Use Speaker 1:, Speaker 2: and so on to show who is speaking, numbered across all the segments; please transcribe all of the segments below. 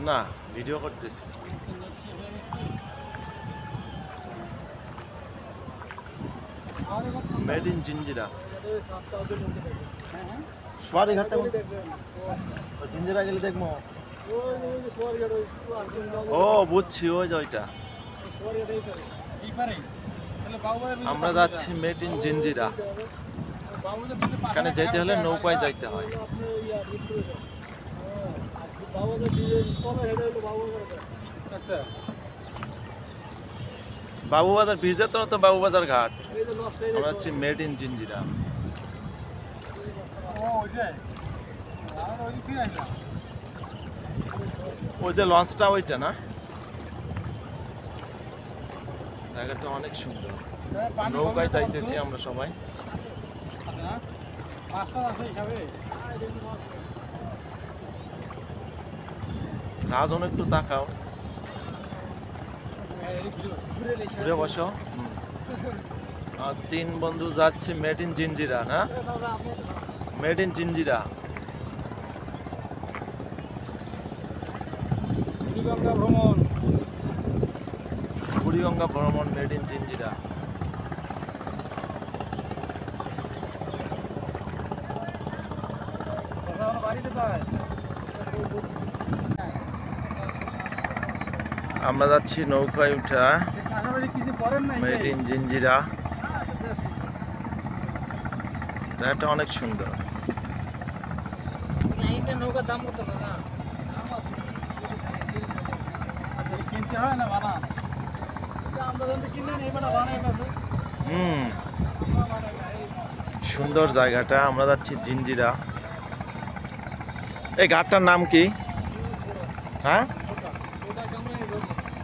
Speaker 1: না ভিডিও করতেছি। Made in Jinjira. সোয়ারি ঘাটটা জিঞ্জিরা গেলে দেখবো। ও বুঝছি, ওই যে ওইটা। আমরা যাচ্ছি মেড ইন জিঞ্জিরা। এখানে যেতে হলে নৌকায় যাইতে হয়। বাবুবাজার ব্রিজে তো বাবুবাজার ঘাট। আমরা যাচ্ছি মেড ইন জিঞ্জিরা। ওই যে লঞ্চটা ওইটা না? জায়গাটা অনেক সুন্দর। নৌকায় যাইতেছি আমরা সবাই। রাজন একটু তাকাও, ঘুরে বসো। আর 3 বন্ধু যাচ্ছে মেড ইন জিঞ্জিরা না? Made in Jinjira. বুড়িগঙ্গা ভ্রমণ মেড ইন জিঞ্জিরা। আমরা যাচ্ছি নৌকায় উঠা মেড ইন জিঞ্জিরা। জায়গাটা অনেক সুন্দর।
Speaker 2: নৌকার দাম কত না? কিনতে হয় না বানা?
Speaker 1: সুন্দর জায়গাটা। আমরা যাচ্ছি জিঞ্জিরা। এই ঘাটটার নাম কি? হ্যাঁ,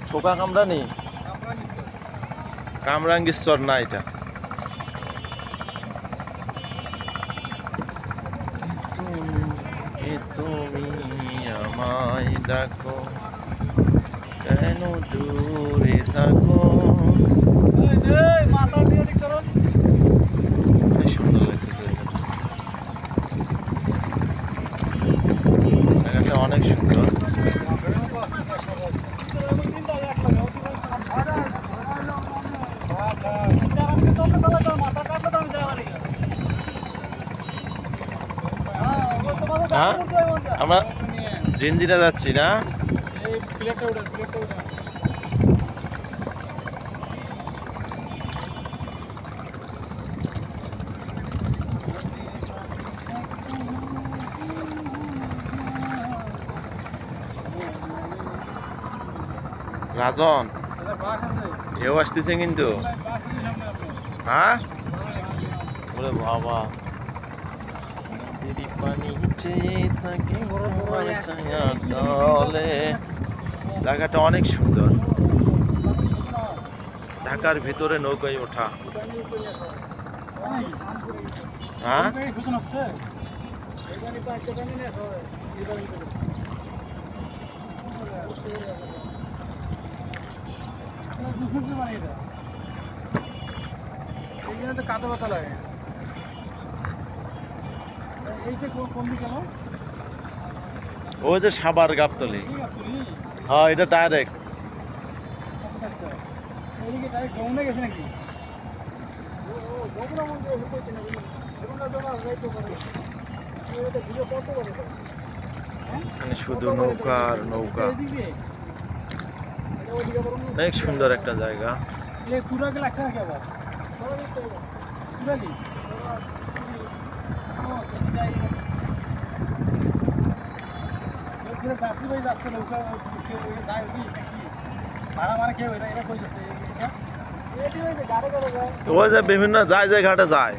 Speaker 1: ছোকা কামরানি, কামরাঙ্গীশ্বর না এটা? তুমি আমায় ডাকো, কেন দূরে থাকো? সুন্দর লাগতেছে জায়গাটা, অনেক সুন্দর। হ্যাঁ, আমরা জিঞ্জিরা যাচ্ছি না? রাজন ঢেউ আসতেছে কিন্তু। হ্যাঁ, ওরে বাবা, পানি চেয়ে থাকে দলে। জায়গাটা অনেক সুন্দর। ঢাকার ভিতরে নৌকায় ওঠা। হ্যাঁ,
Speaker 2: কাঁদা পাতা লাগে।
Speaker 1: ওই যে সাবার গাবতলি। হ্যাঁ, এটা ডাইরেক্ট। শুধু নৌকা আর নৌকা। অনেক সুন্দর একটা জায়গা। ওই যে বিভিন্ন যায় ঘাটে যায়।